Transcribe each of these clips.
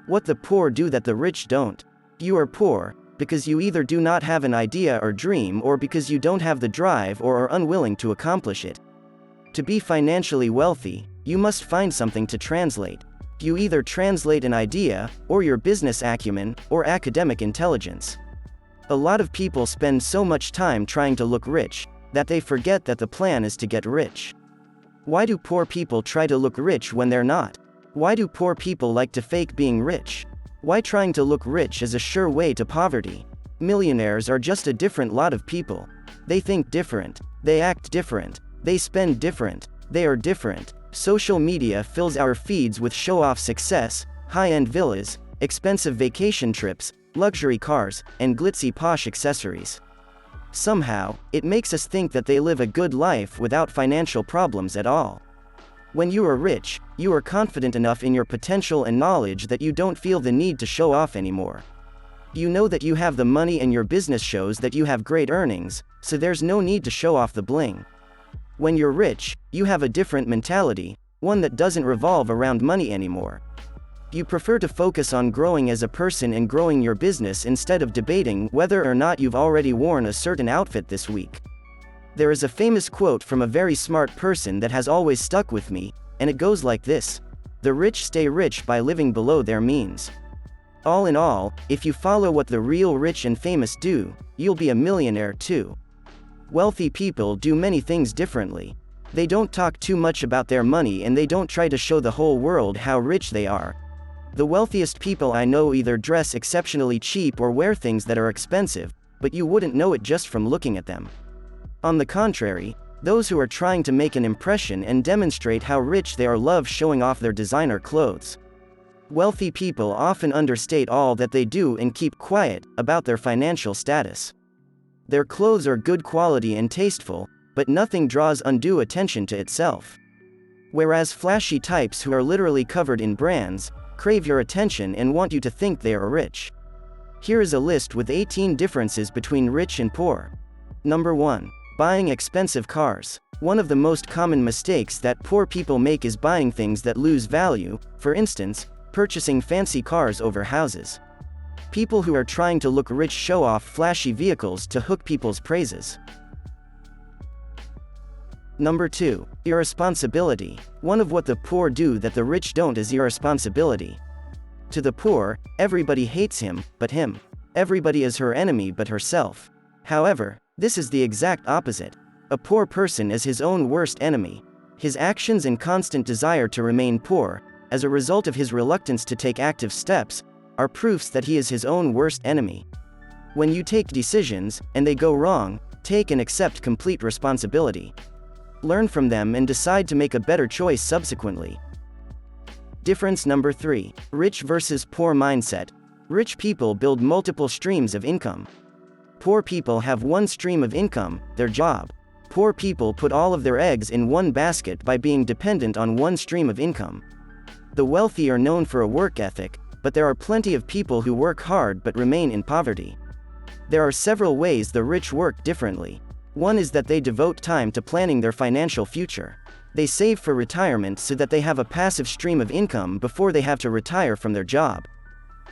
What the poor do that the rich don't. You are poor because you either do not have an idea or dream, or because you don't have the drive or are unwilling to accomplish it. To be financially wealthy, you must find something to translate. You either translate an idea, or your business acumen, or academic intelligence. A lot of people spend so much time trying to look rich that they forget that the plan is to get rich. Why do poor people try to look rich when they're not? Why do poor people like to fake being rich? Why trying to look rich is a sure way to poverty? Millionaires are just a different lot of people. They think different. They act different. They spend different. They are different. Social media fills our feeds with show-off success, high-end villas, expensive vacation trips, luxury cars, and glitzy posh accessories. Somehow, it makes us think that they live a good life without financial problems at all. When you are rich, you are confident enough in your potential and knowledge that you don't feel the need to show off anymore. You know that you have the money and your business shows that you have great earnings, so there's no need to show off the bling. When you're rich, you have a different mentality, one that doesn't revolve around money anymore. You prefer to focus on growing as a person and growing your business instead of debating whether or not you've already worn a certain outfit this week. There is a famous quote from a very smart person that has always stuck with me, and it goes like this: "The rich stay rich by living below their means." All in all, if you follow what the real rich and famous do, you'll be a millionaire too. Wealthy people do many things differently. They don't talk too much about their money, and they don't try to show the whole world how rich they are. The wealthiest people I know either dress exceptionally cheap or wear things that are expensive, but you wouldn't know it just from looking at them. On the contrary, those who are trying to make an impression and demonstrate how rich they are love showing off their designer clothes. Wealthy people often understate all that they do and keep quiet about their financial status. Their clothes are good quality and tasteful, but nothing draws undue attention to itself. Whereas flashy types who are literally covered in brands crave your attention and want you to think they are rich. Here is a list with 18 differences between rich and poor. Number 1. Buying expensive cars. One of the most common mistakes that poor people make is buying things that lose value, for instance, purchasing fancy cars over houses. People who are trying to look rich show off flashy vehicles to hook people's praises. Number 2. Irresponsibility. One of what the poor do that the rich don't is irresponsibility. To the poor, everybody hates him, but him. Everybody is her enemy but herself. However, this is the exact opposite. A poor person is his own worst enemy. His actions and constant desire to remain poor, as a result of his reluctance to take active steps, are proofs that he is his own worst enemy. When you take decisions, and they go wrong, take and accept complete responsibility. Learn from them and decide to make a better choice subsequently. Difference number 3. Rich versus poor mindset. Rich people build multiple streams of income. Poor people have one stream of income, their job. Poor people put all of their eggs in one basket by being dependent on one stream of income. The wealthy are known for a work ethic, but there are plenty of people who work hard but remain in poverty. There are several ways the rich work differently. One is that they devote time to planning their financial future. They save for retirement so that they have a passive stream of income before they have to retire from their job.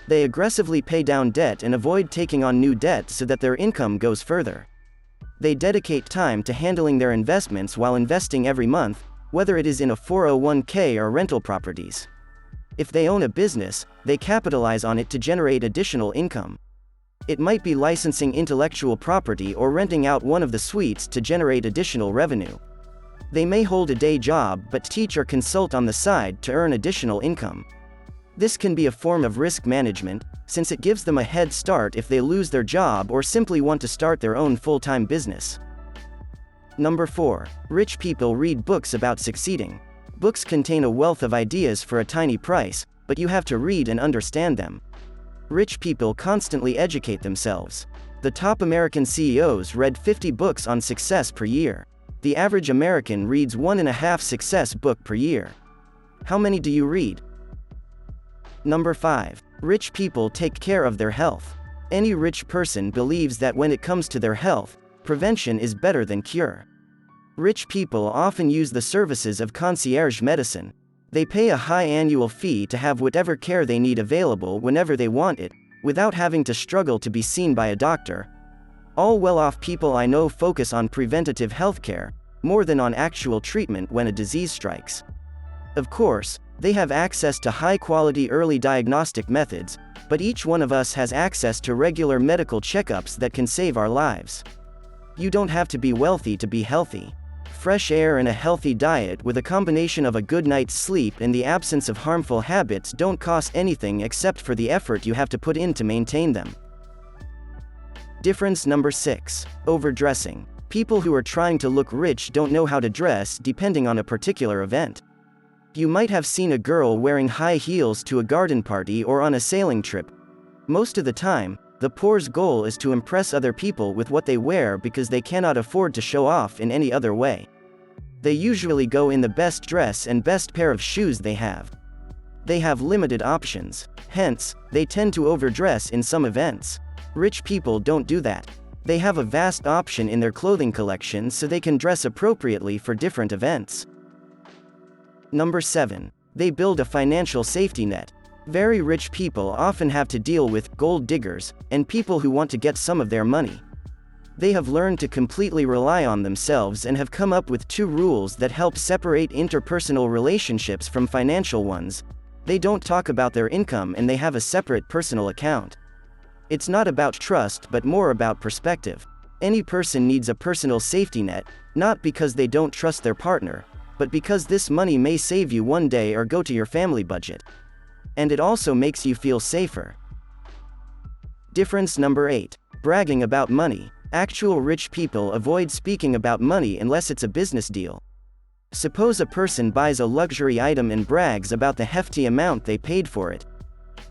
They aggressively pay down debt and avoid taking on new debt so that their income goes further. They dedicate time to handling their investments while investing every month, whether it is in a 401k or rental properties. If they own a business, they capitalize on it to generate additional income. It might be licensing intellectual property or renting out one of the suites to generate additional revenue. They may hold a day job but teach or consult on the side to earn additional income. This can be a form of risk management, since it gives them a head start if they lose their job or simply want to start their own full-time business. Number 4. Rich people read books about succeeding. Books contain a wealth of ideas for a tiny price, but you have to read and understand them. Rich people constantly educate themselves. The top American CEOs read 50 books on success per year. The average American reads 1.5 success book per year. How many do you read? Number 5. Rich people take care of their health. Any rich person believes that when it comes to their health, prevention is better than cure. Rich people often use the services of concierge medicine. They pay a high annual fee to have whatever care they need available whenever they want it, without having to struggle to be seen by a doctor. All well-off people I know focus on preventative healthcare, more than on actual treatment when a disease strikes. Of course, they have access to high-quality early diagnostic methods, but each one of us has access to regular medical checkups that can save our lives. You don't have to be wealthy to be healthy. Fresh air and a healthy diet with a combination of a good night's sleep and the absence of harmful habits don't cost anything except for the effort you have to put in to maintain them. Difference number 6. Overdressing. People who are trying to look rich don't know how to dress depending on a particular event. You might have seen a girl wearing high heels to a garden party or on a sailing trip. Most of the time, the poor's goal is to impress other people with what they wear because they cannot afford to show off in any other way. They usually go in the best dress and best pair of shoes they have. They have limited options. Hence, they tend to overdress in some events. Rich people don't do that. They have a vast option in their clothing collection so they can dress appropriately for different events. Number 7. They build a financial safety net. Very rich people often have to deal with gold diggers and people who want to get some of their money. They have learned to completely rely on themselves and have come up with 2 rules that help separate interpersonal relationships from financial ones. They don't talk about their income and they have a separate personal account. It's not about trust but more about perspective. Any person needs a personal safety net, not because they don't trust their partner, but because this money may save you one day or go to your family budget. And it also makes you feel safer. Difference number 8. Bragging about money. Actual rich people avoid speaking about money unless it's a business deal. Suppose a person buys a luxury item and brags about the hefty amount they paid for it.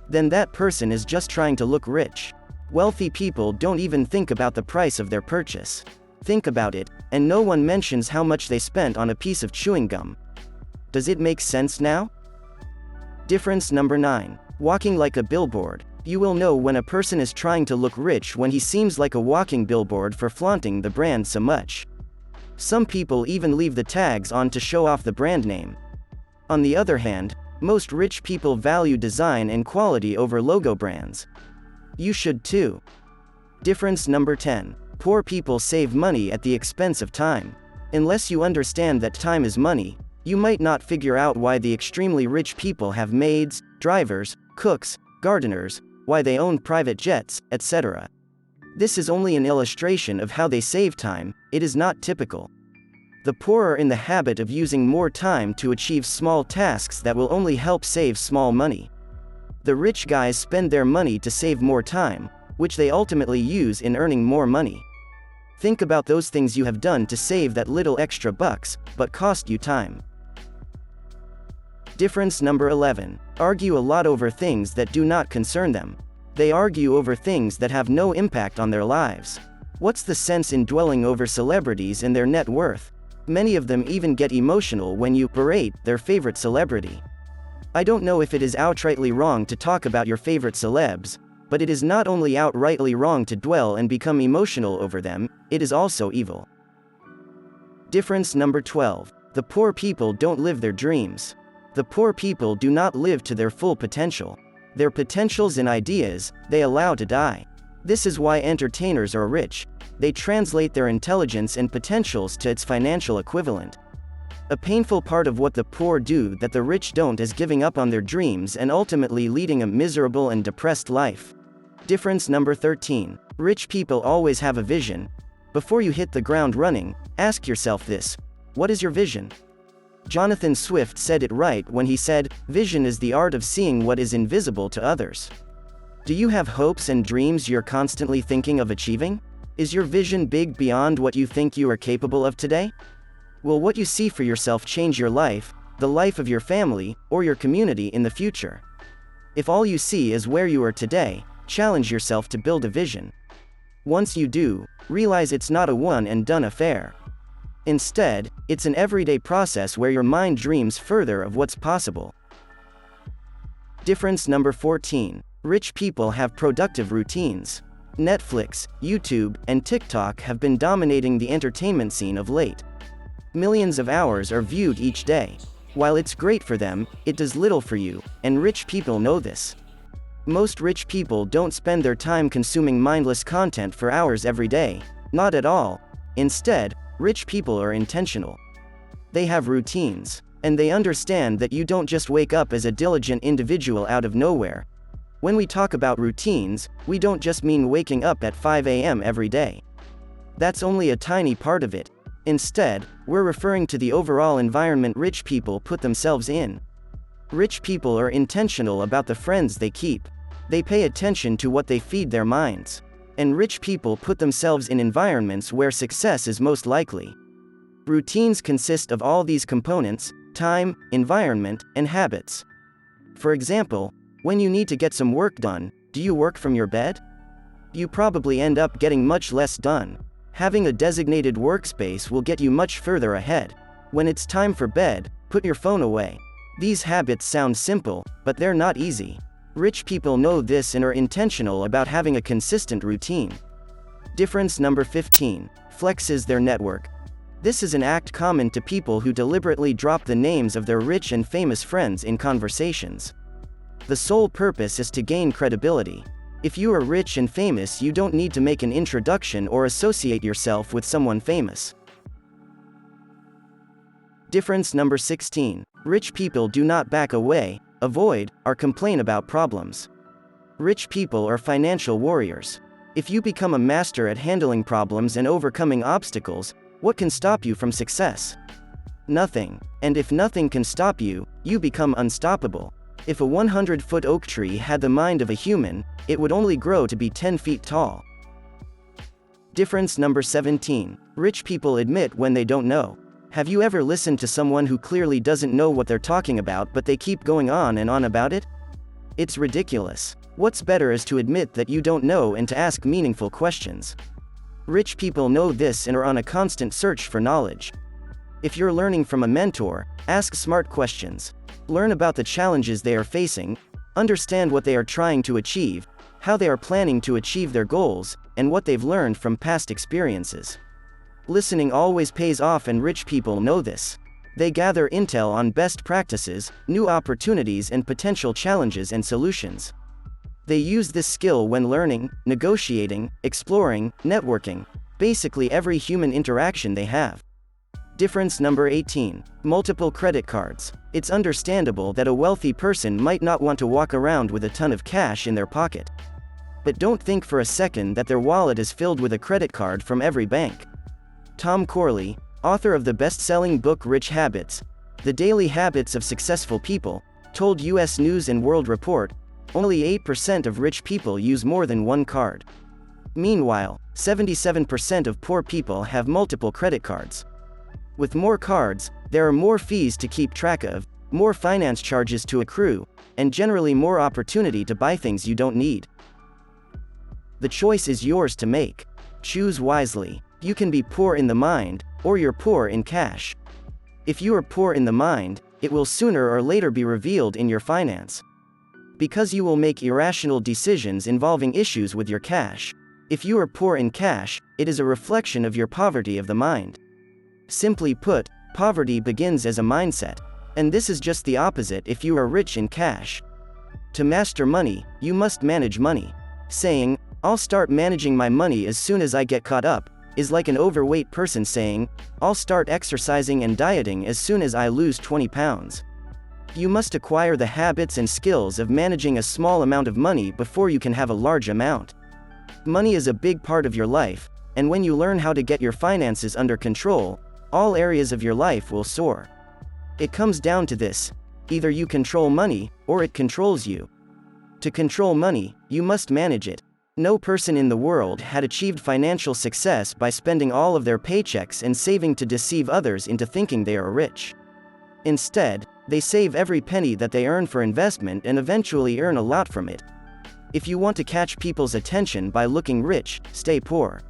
Then that person is just trying to look rich. Wealthy people don't even think about the price of their purchase. Think about it, and no one mentions how much they spent on a piece of chewing gum. Does it make sense now? Difference number 9. Walking like a billboard. You will know when a person is trying to look rich when he seems like a walking billboard for flaunting the brand so much. Some people even leave the tags on to show off the brand name. On the other hand, most rich people value design and quality over logo brands. You should too. Difference number 10. Poor people save money at the expense of time. Unless you understand that time is money, you might not figure out why the extremely rich people have maids, drivers, cooks, gardeners, why they own private jets, etc. This is only an illustration of how they save time, it is not typical. The poor are in the habit of using more time to achieve small tasks that will only help save small money. The rich guys spend their money to save more time, which they ultimately use in earning more money. Think about those things you have done to save that little extra bucks, but cost you time. Difference number 11. Argue a lot over things that do not concern them. They argue over things that have no impact on their lives. What's the sense in dwelling over celebrities and their net worth? Many of them even get emotional when you berate their favorite celebrity. I don't know if it is outrightly wrong to talk about your favorite celebs, but it is not only outrightly wrong to dwell and become emotional over them, it is also evil. Difference number 12. The poor people don't live their dreams. The poor people do not live to their full potential. Their potentials and ideas, they allow to die. This is why entertainers are rich. They translate their intelligence and potentials to its financial equivalent. A painful part of what the poor do that the rich don't is giving up on their dreams and ultimately leading a miserable and depressed life. Difference number 13. Rich people always have a vision. Before you hit the ground running, ask yourself this: what is your vision? Jonathan Swift said it right when he said, "Vision is the art of seeing what is invisible to others." Do you have hopes and dreams you're constantly thinking of achieving? Is your vision big beyond what you think you are capable of today? Will what you see for yourself change your life, the life of your family, or your community in the future? If all you see is where you are today, challenge yourself to build a vision. Once you do, realize it's not a one-and-done affair. Instead, it's an everyday process where your mind dreams further of what's possible. Difference number 14. Rich people have productive routines. Netflix, YouTube, and TikTok have been dominating the entertainment scene of late. Millions of hours are viewed each day. While it's great for them, it does little for you, and rich people know this. Most rich people don't spend their time consuming mindless content for hours every day, not at all. Instead, rich people are intentional. They have routines, and they understand that you don't just wake up as a diligent individual out of nowhere. When we talk about routines, we don't just mean waking up at 5 a.m. every day. That's only a tiny part of it. Instead, we're referring to the overall environment rich people put themselves in. Rich people are intentional about the friends they keep. They pay attention to what they feed their minds. And rich people put themselves in environments where success is most likely. Routines consist of all these components: time, environment, and habits. For example, when you need to get some work done, do you work from your bed? You probably end up getting much less done. Having a designated workspace will get you much further ahead. When it's time for bed, put your phone away. These habits sound simple, but they're not easy. Rich people know this and are intentional about having a consistent routine. Difference number 15. Flexes their network. This is an act common to people who deliberately drop the names of their rich and famous friends in conversations. The sole purpose is to gain credibility. If you are rich and famous, you don't need to make an introduction or associate yourself with someone famous. Difference number 16. Rich people do not back away, avoid, or complain about problems. Rich people are financial warriors. If you become a master at handling problems and overcoming obstacles, what can stop you from success? Nothing. And if nothing can stop you, you become unstoppable. If a 100-foot oak tree had the mind of a human, it would only grow to be 10 feet tall. Difference number 17. Rich people admit when they don't know. Have you ever listened to someone who clearly doesn't know what they're talking about but they keep going on and on about it? It's ridiculous. What's better is to admit that you don't know and to ask meaningful questions. Rich people know this and are on a constant search for knowledge. If you're learning from a mentor, ask smart questions. Learn about the challenges they are facing, understand what they are trying to achieve, how they are planning to achieve their goals, and what they've learned from past experiences. Listening always pays off, and rich people know this. They gather intel on best practices, new opportunities, and potential challenges and solutions. They use this skill when learning, negotiating, exploring, networking, basically every human interaction they have. Difference number 18. Multiple credit cards. It's understandable that a wealthy person might not want to walk around with a ton of cash in their pocket. But don't think for a second that their wallet is filled with a credit card from every bank. Tom Corley, author of the best-selling book Rich Habits: The Daily Habits of Successful People, told U.S. News and World Report, only 8% of rich people use more than one card. Meanwhile, 77% of poor people have multiple credit cards. With more cards, there are more fees to keep track of, more finance charges to accrue, and generally more opportunity to buy things you don't need. The choice is yours to make. Choose wisely. You can be poor in the mind, or you're poor in cash. If you are poor in the mind, it will sooner or later be revealed in your finance. Because you will make irrational decisions involving issues with your cash. If you are poor in cash, it is a reflection of your poverty of the mind. Simply put, poverty begins as a mindset. And this is just the opposite if you are rich in cash. To master money, you must manage money. Saying, "I'll start managing my money as soon as I get caught up," is like an overweight person saying, "I'll start exercising and dieting as soon as I lose 20 pounds. You must acquire the habits and skills of managing a small amount of money before you can have a large amount. Money is a big part of your life, and when you learn how to get your finances under control, all areas of your life will soar. It comes down to this: either you control money, or it controls you. To control money, you must manage it. No person in the world had achieved financial success by spending all of their paychecks and saving to deceive others into thinking they are rich. Instead, they save every penny that they earn for investment and eventually earn a lot from it. If you want to catch people's attention by looking rich, stay poor.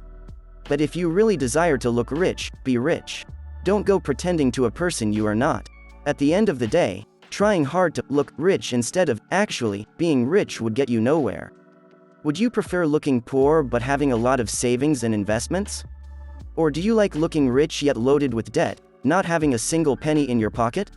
But if you really desire to look rich, be rich. Don't go pretending to a person you are not. At the end of the day, trying hard to look rich instead of actually being rich would get you nowhere. Would you prefer looking poor but having a lot of savings and investments? Or do you like looking rich yet loaded with debt, not having a single penny in your pocket?